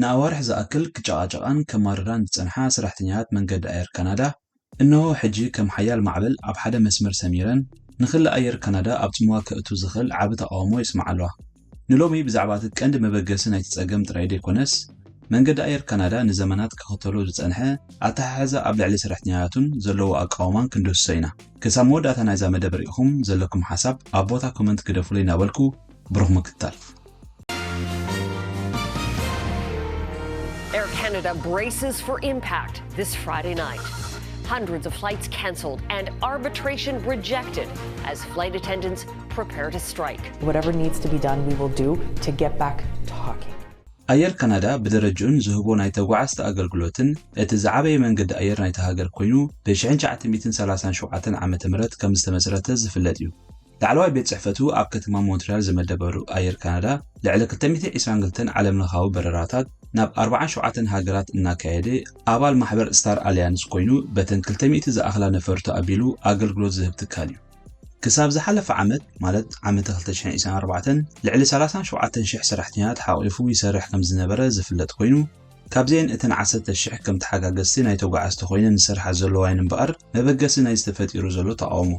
ንኣዋርሕ ዝኣክል ክጨቃጨቃን ከማርራን ዝጸንሓ ስራሕተኛታት መንገዲ ኣየር ካናዳ እነሆ ሕጂ ከም ሓያል ማዕበል ኣብ ሓደ መስመር ሰሚረን ንኽእል ኣየር ካናዳ ኣብ ጽምዋ ከእቱ ዝኽእል ዓቢ ተቃውሞ ይስማዕ ኣለዋ። ንሎሚ ብዛዕባ እቲ ቀንዲ መበገሲ ናይቲ ጸገም ጥራይ ደይኮነስ መንገዲ ኣየር ካናዳ ንዘመናት ክኽተሎ ዝጸንሐ ኣተሓሕዛ ኣብ ልዕሊ ሰራሕተኛታቱን ዘለዎ ኣቃውማን ክንድህሶ ኢና። ክሳብ መወዳእታ ናይዛ መደብ ሪኢኹም ዘለኩም ሓሳብ ኣብ ቦታ ኮመንት ክደፍሉ ይናበልኩ ብሩኽ ምክትታል። Air Canada braces for impact this Friday night. Hundreds of flights cancelled and arbitration rejected as flight attendants prepare to strike. Whatever needs to be done, we will do to get back talking. ኣየር ካናዳ ብደረጃን ዝህቦ ናይ ተጓዓዝቲ ኣገልግሎትን እቲ ዝዓበየ መንገዲ ኣየር ናይቲ ሃገር ኮይኑ ብ1937 ዓመተ ምህረት ከም ዝተመስረተ ዝፍለጥ እዩ። ላዕለዋይ ቤት ጽሕፈቱ ኣብ ከተማ ሞንትሪያል ዝመደበሩ ኣየር ካናዳ ልዕሊ 222 ዓለምለኻዊ በረራታት ናብ 47 ሃገራት እናካየደ ኣባል ማሕበር ስታር ኣሊያንስ ኮይኑ በተን 200 ዝኣኽላ ነፈርቱ ኣቢሉ ኣገልግሎት ዝህብ ትካል እዩ። ክሳብ ዝሓለፈ ዓመት ማለት ዓመት 2024 ልዕሊ 37,000 ሰራሕተኛታት ሓቂፉ ይሰርሕ ከም ዝነበረ ዝፍለጥ ኮይኑ ካብዘን እተን 10,000 ከም ተሓጋገዝቲ ናይ ተጓዓዝቲ ኮይነን ዝሰርሓ ዘለዋ እምበኣር መበገሲ ናይ ዝተፈጢሩ ዘሎ ተቃውሞ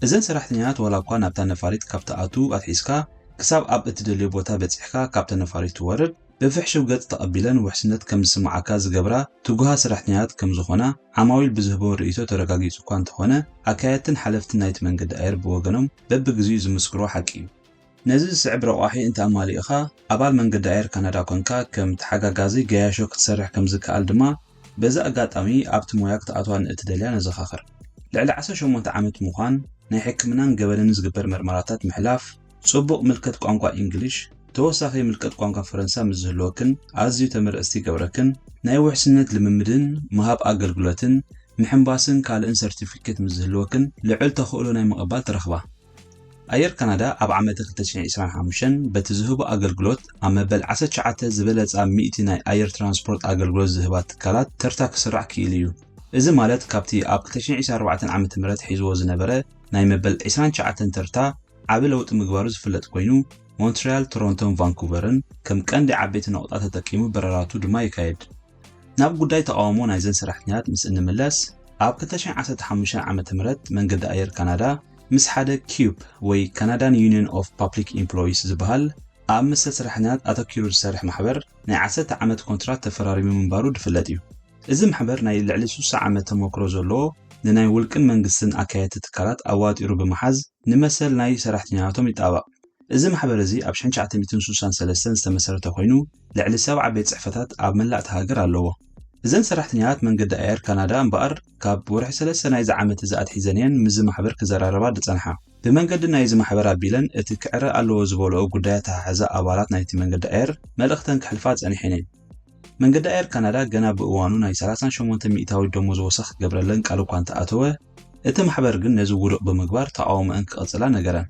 እዘን ሰራሕተኛታት ዋላ እኳ ናብታ ነፋሪት ካብታ ኣቱ ኣትሒዝካ ክሳብ ኣብ እትደልዮ ቦታ በፂሕካ ካብታ ነፋሪት ትወርድ ብፍሕሽው ገጽ ተቐቢለን ውሕስነት ከም ዝስምዓካ ዝገብራ ትጉሃ ሰራሕተኛታት ከም ዝኾና ዓማዊል ብዝህቦ ርእይቶ ተረጋጊጹ እኳ እንተኾነ ኣካየትን ሓለፍትን ናይቲ መንገዲ ኣየር ብወገኖም በብግዚኡ ዝምስክሮ ሓቂ እዩ። ነዚ ዝስዕብ ረቋሒ እንተኣማሊእኻ ኣባል መንገዲ ኣየር ካናዳ ኮንካ ከም ተሓጋጋዚ ገያሾ ክትሰርሕ ከም ዝከኣል ድማ በዛ ኣጋጣሚ ኣብቲ ሞያ ክትኣትዋ ንእትደልያ ነዘኻኽር። ልዕሊ 18 ዓመት ምዃን ናይ ሕክምናን ገበንን ዝግበር መርመራታት ምሕላፍ ጽቡቕ ምልክት ቋንቋ እንግሊሽ ተወሳኺ ምልክት ቋንቋ ፈረንሳ ምዝህልወክን ኣዝዩ ተመረስቲ ገብረክን ናይ ውሕስነት ልምምድን ምሃብ ኣገልግሎትን ምሕንባስን ካልእን ሰርቲፊኬት ምዝህልወክን ልዑል ተኽእሎ ናይ ምቕባል ተረኽባ። ኣየር ካናዳ ኣብ ዓመት 2025 በቲ ዝህቦ ኣገልግሎት ኣብ መበል 19 ዝበለጸ 100 ናይ ኣየር ትራንስፖርት ኣገልግሎት ዝህባ ትካላት ተርታ ክስራዕ ክኢሉ እዩ። እዚ ማለት ካብቲ ኣብ 2024 ዓመተ ምህረት ሒዝዎ ዝነበረ ናይ መበል 29 ተርታ ዓቢ ለውጢ ምግባሩ ዝፍለጥ ኮይኑ ሞንትሪያል፣ ቶሮንቶን፣ ቫንኩቨርን ከም ቀንዲ ዓበይቲ ነቑጣት ተጠቂሙ በረራቱ ድማ ይካየድ። ናብ ጉዳይ ተቃውሞ ናይዘን ሰራሕተኛታት ምስ እንምለስ ኣብ 2015 ዓመተ ምህረት መንገዲ ኣየር ካናዳ ምስ ሓደ ኪዩብ ወይ ካናዳን ዩኒየን ኦፍ ፐብሊክ ኢምፕሎይስ ዝበሃል ኣብ ምስለ ሰራሕተኛታት ኣተኪሩ ዝሰርሕ ማሕበር ናይ 10 ዓመት ኮንትራት ተፈራሪሙ ምንባሩ ድፍለጥ እዩ። እዚ ማሕበር ናይ ልዕሊ 60 ዓመት ተመክሮ ዘለዎ ንናይ ውልቅን መንግስትን ኣካየቲ ትካላት ኣዋጢሩ ብምሓዝ ንመሰል ናይ ሰራሕተኛታቶም ይጣበቕ። እዚ ማሕበር እዚ ኣብ 1963 ዝተመሰረተ ኮይኑ ልዕሊ 70 ቤት ጽሕፈታት ኣብ መላእቲ ሃገር ኣለዎ። እዘን ሰራሕተኛታት መንገዲ ኣየር ካናዳ እምበኣር ካብ ወርሒ 3 ናይዚ ዓመት እዚ ኣትሒዘንየን ምዝ ማሕበር ክዘራረባ ድጸንሓ ብመንገዲ ናይዚ ማሕበር ኣቢለን እቲ ክዕረ ኣለዎ ዝበልኦ ጉዳያት ተሓሓዘ ኣባላት ናይቲ መንገዲ ኣየር መልእኽተን ክሕልፋ ጸኒሐን እየን። መንገዲ ኣየር ካናዳ ገና ብእዋኑ ናይ 38 ሚእታዊ ደሞዝ ወሰኽ ገብረለን ቃል እኳ እንተኣተወ እቲ ማሕበር ግን ነዚ ውድቕ ብምግባር ተቃውሞአን ክቐጽላ ነገረን።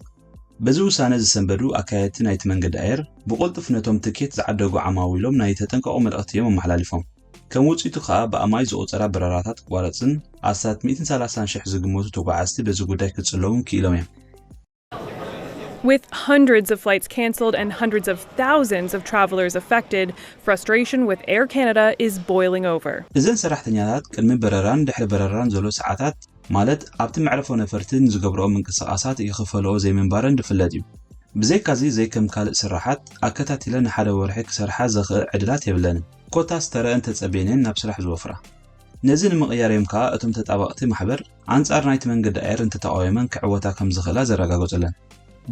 በዚ ውሳነ ዝሰንበዱ ኣካየቲ ናይቲ መንገዲ ኣየር ብቕልጡፍ ነቶም ትኬት ዝዓደጉ ዓማዊሎም ናይ ተጠንቀቑ መልእኽቲ እዮም ኣመሓላሊፎም። ከም ውጽኢቱ ከዓ ብኣማይ ዝቑፀራ በረራታት ክቋረፅን ኣስታት 130,000 ዝግመቱ ተጓዓዝቲ በዚ ጉዳይ ክጽለውን ክኢሎም እዮም። With hundreds of flights cancelled and hundreds of thousands of travelers affected, frustration with Air Canada is boiling over. እዘን ሰራሕተኛታት ቅድሚ በረራን ድሕሪ በረራን ዘሎ ሰዓታት ማለት ኣብቲ መዕረፎ ነፈርትን ዝገብርኦም ምንቅስቓሳት ይኽፈለኦ ዘይምንባረን ድፍለጥ እዩ። ብዘይካዚ ዘይከም ካልእ ስራሓት ኣከታቲለ ንሓደ ወርሒ ክሰርሓ ዘኽእል ዕድላት የብለንን። ኮታስ ተረአን ተጸበየንን ናብ ስራሕ ዝወፍራ። ነዚ ንምቕያር እዮም ከዓ እቶም ተጣበቕቲ ማሕበር ኣንጻር ናይቲ መንገዲ ኣየር እንተተቃወመን ክዕወታ ከም ዝኽእላ ዘረጋገጹለን።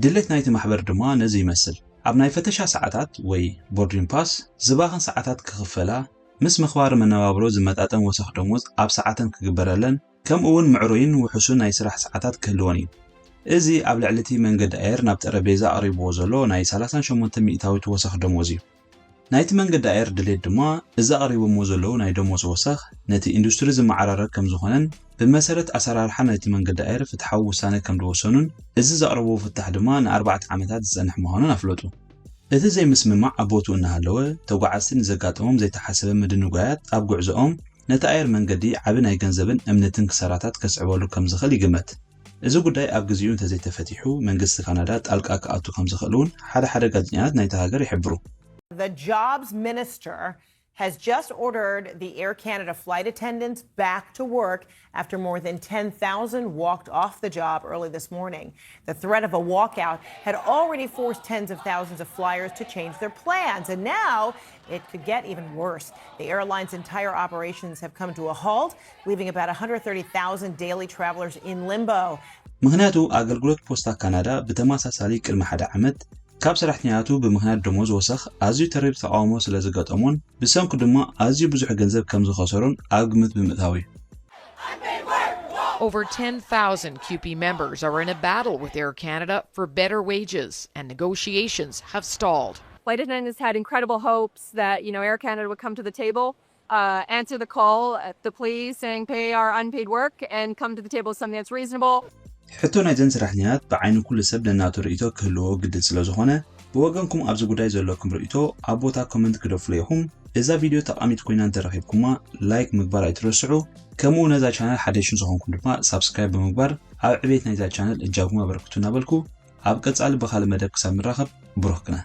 ድሌት ናይቲ ማሕበር ድማ ነዚ ይመስል። ኣብ ናይ ፈተሻ ሰዓታት ወይ ቦርዲንግ ፓስ ዝባኽን ሰዓታት ክኽፈላ ምስ ምኽባር መነባብሮ ዝመጣጠን ወሰኽ ደሞዝ ኣብ ሰዓተን ክግበረለን ከምኡውን ምዕሩይን ውሑሱን ናይ ስራሕ ሰዓታት ክህልወን እዩ። እዚ ኣብ ልዕሊቲ መንገዲ ኣየር ናብ ጠረጴዛ ቀሪብዎ ዘሎ ናይ 38 ሚእታዊ ወሰኽ ደሞዝ እዩ። ናይቲ መንገዲ ኣየር ድሌት ድማ እዚ ቀሪቦሞ ዘለዉ ናይ ደሞዝ ወሰኽ ነቲ ኢንዱስትሪ ዝመዓራረግ ከም ዝኾነን ብመሰረት ኣሰራርሓ ናይቲ መንገዲ ኣየር ፍትሓዊ ውሳነ ከም ዝወሰኑን እዚ ዘቕርቦ ፍታሕ ድማ ን40 ዓመታት ዝጸንሕ ምዃኑን ኣፍለጡ። እቲ ዘይምስምማዕ ኣብ ቦትኡ እናሃለወ ተጓዓዝቲ ንዘጋጠሞም ዘይተሓሰበ ምድንጓያት ኣብ ጉዕዞኦም ነቲ ኣየር መንገዲ ዓቢ ናይ ገንዘብን እምነትን ክሳራታት ከስዕበሉ ከም ዝኽእል ይግመት። እዚ ጉዳይ ኣብ ግዚኡ እንተዘይተፈቲሑ መንግስቲ ካናዳ ጣልቃ ክኣቱ ከም ዝኽእል እውን ሓደ ጋዜጠኛታት ናይቲ ሃገር ይሕብሩ። the jobs minister has just ordered the Air Canada flight attendants back to work after more than 10,000 walked off the job early this morning. The threat of a walkout had already forced tens of thousands of flyers to change their plans, and now it could get even worse. The airline's entire operations have come to a halt, leaving about 130,000 daily travelers in limbo. ምክንያቱ አገልግሎት ፖስታ ካናዳ በተመሳሳሊ ቅድመ ሓደ ዓመት ካብ ሰራሕተኛቱ ብምክንያት ደሞዝ ወሰኽ ኣዝዩ ተሪር ተቃውሞ ስለ ዝገጠሞን ብሰንኩ ድማ ኣዝዩ ብዙሕ ገንዘብ ከም ዝኸሰሩን ኣብ ግምት ብምእታው እዩ። Over 10,000 QP members are in a battle with Air Canada for better wages, and negotiations have stalled. Flight attendants had incredible hopes that, Air Canada would come to the table, answer the call, the plea saying pay our unpaid work, and come to the table with something that's reasonable. ሕቶ ናይ ዘን ሰራሕተኛታት ብዓይኑ ኩሉ ሰብ ነናቱ ርእይቶ ክህልዎ ግድን ስለ ዝኾነ ብወገንኩም ኣብዚ ጉዳይ ዘለኩም ርእይቶ ኣብ ቦታ ኮመንት ክደፍሉ ኢኹም። እዛ ቪድዮ ጠቃሚት ኮይና እንተረኺብኩማ ላይክ ምግባር ኣይትረስዑ። ከምኡ ነዛ ቻናል ሓደሽን ዝኾንኩም ድማ ሳብስክራይብ ብምግባር ኣብ ዕቤት ናይዛ ቻናል እጃኩም ኣበርክቱ እናበልኩ ኣብ ቀጻሊ ብኻልእ መደብ ክሳብ ንራኸብ ብሩኽ ግና